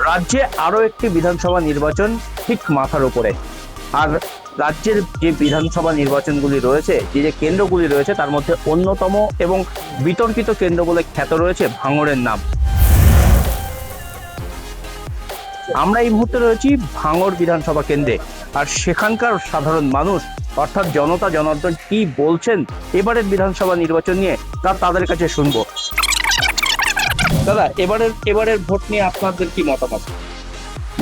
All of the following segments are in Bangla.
রাজ্যে আরো একটি বিধানসভা নির্বাচন ঠিক মাথার উপরে। আর রাজ্যের যে বিধানসভা নির্বাচনগুলি রয়েছে, যে কেন্দ্রগুলি রয়েছে, তার মধ্যে অন্যতম এবং বিতর্কিত কেন্দ্র বলে খ্যাত রয়েছে ভাঙড়ের নাম। আমরা এই মুহূর্তে রয়েছি ভাঙড় বিধানসভা কেন্দ্রে, আর সেখানকার সাধারণ মানুষ অর্থাৎ জনতা জনার্দন কি বলছেন এবারের বিধানসভা নির্বাচন নিয়ে, তা তাদের কাছে শুনবো। দাদা, এবারের ভোট নিয়ে আপনাদের কি মতামত?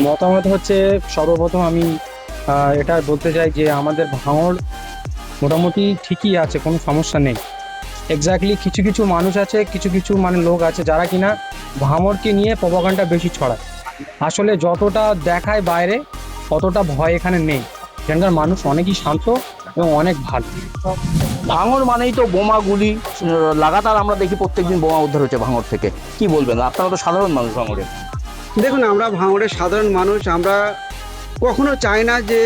মতামত হচ্ছে, সর্বপ্রথম আমি এটা বলতে চাই যে আমাদের ভাঙড় মোটামুটি ঠিকই আছে, কোনো সমস্যা নেই। এক্স্যাক্টলি কিছু কিছু মানুষ আছে, কিছু কিছু লোক আছে যারা কিনা ভাঙড়কে নিয়ে প্রপাগান্ডা বেশি ছড়ায়। আসলে যতটা দেখায় বাইরে অতটা ভয় এখানে নেই। এখানকার মানুষ অনেকই শান্ত এবং অনেক ভালো। ভাঙড় মানেই তো বোমা গুলি, লাগাতার আমরা দেখি প্রত্যেকদিন বোমা উদ্ধার হচ্ছে ভাঙড় থেকে। কি বলবেন, আপনারা তো সাধারণ মানুষ ভাঙড়ে। দেখুন, আমরা ভাঙড়ের সাধারণ মানুষ, আমরা কখনো চাই না যে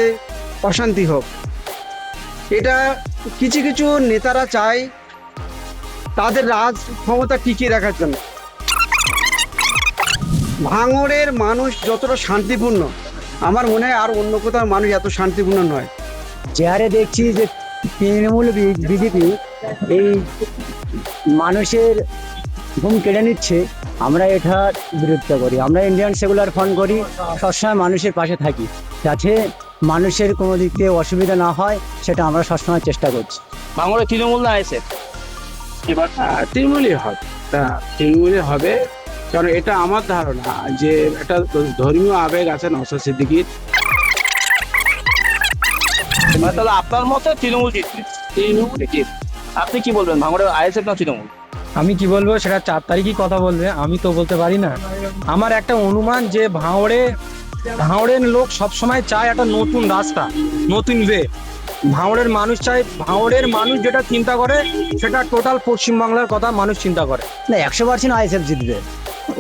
অশান্তি হোক। এটা কিছু কিছু নেতারা চায় তাদের রাজ ক্ষমতা টিকিয়ে রাখার জন্য। ভাঙড়ের মানুষ যতটা শান্তিপূর্ণ, আমার মনে হয় আর অন্য কোথাও মানুষ এত শান্তিপূর্ণ নয়। যে হারে দেখছি যে তৃণমূল বিজেপি এই মানুষের ঘুম কেড়ে নিচ্ছে, আমরা এটা বিরোধিতা করি। আমরা ইন্ডিয়ান সেকুলার ফ্রন্ট করি, সবসময় মানুষের পাশে থাকি, যাতে মানুষের কোনো দিক থেকে অসুবিধা না হয়, সেটা আমরা সবসময় চেষ্টা করছি। ভাঙড়ে তৃণমূল না এসে এবার তৃণমূলই হবে, তৃণমূলই হবে। কারণ এটা আমার ধারণা যে একটা ধর্মীয় আবেগ আছে নওশাদ সিদ্দিকীর। তাহলে আপনার মতে তৃণমূল জিতবে? তৃণমূলই জিতবে। আপনি কি বলবেন, ভাঙড়ে আইএসএফ না তৃণমূল? আমি কি বলবো সেটা 4 তারিখই কথা বলবে, আমি তো বলতে পারি না। আমার একটা অনুমান যে ভাঙড়ের লোক সবসময় চায় একটা নতুন রাস্তা, নতুন ওয়ে। ভাঙড়ের মানুষ চায়, ভাঙড়ের মানুষ যেটা চিন্তা করে সেটা টোটাল পশ্চিমবাংলার কথা মানুষ চিন্তা করে। না, 100% আইএসএফ জিতবে।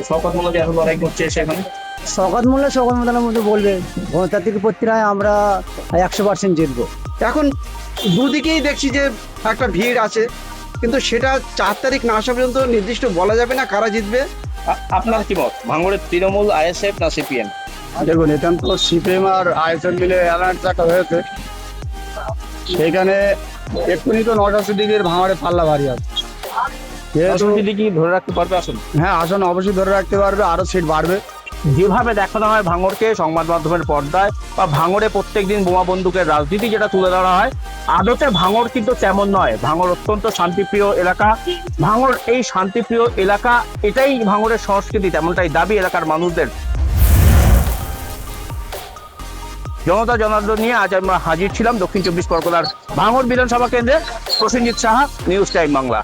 শওকত মোল্লা যে এখন লড়াই করছে সেখানে শওকত মোল্লার মধ্যে বলবে গণতান্ত্রিক পত্রিকায় আমরা 100% জিতবো। এখন দুদিকেই দেখছি যে একটা ভিড় আছে, কিন্তু সেটা 4 তারিখ না আসা পর্যন্ত নির্দিষ্ট বলা যাবে না কারা জিতবে। আপনার কি মত, ভাঙড়ের তৃণমূল, আইএসএফ না সিপিএম? দেখুন, এখান তো সিপিএম আর আইএসএফ মিলে অ্যালায়েন্স একটা হয়েছে, সেইখানে এক্ষুনি তো নওশাদ সিদ্দিকীর ভাঙড়ে পাল্লা ভারী আছে। কি ধরে রাখতে পারবে আসুন? হ্যাঁ, আসন অবশ্যই ধরে রাখতে পারবে, আরো সিট বাড়বে। যেভাবে দেখানো হয় ভাঙড়কে সংবাদ মাধ্যমের পর্দায়, বা ভাঙড়ে প্রত্যেকদিন বোমা বন্দুকের রাজনীতি যেটা তুলে ধরা হয়, আদতে ভাঙড় কিন্তু তেমন নয়। ভাঙড় অত্যন্ত শান্তিপ্রিয় এলাকা। ভাঙড় এই শান্তিপ্রিয় এলাকা, এটাই ভাঙড়ের সংস্কৃতি, তেমনটাই দাবি এলাকার মানুষদের। জনতা জনার্দন নিয়ে আজ আমরা হাজির ছিলাম দক্ষিণ 24 পরগনার ভাঙড় বিধানসভা কেন্দ্রে। Prosenjit Saha, news time Bangla.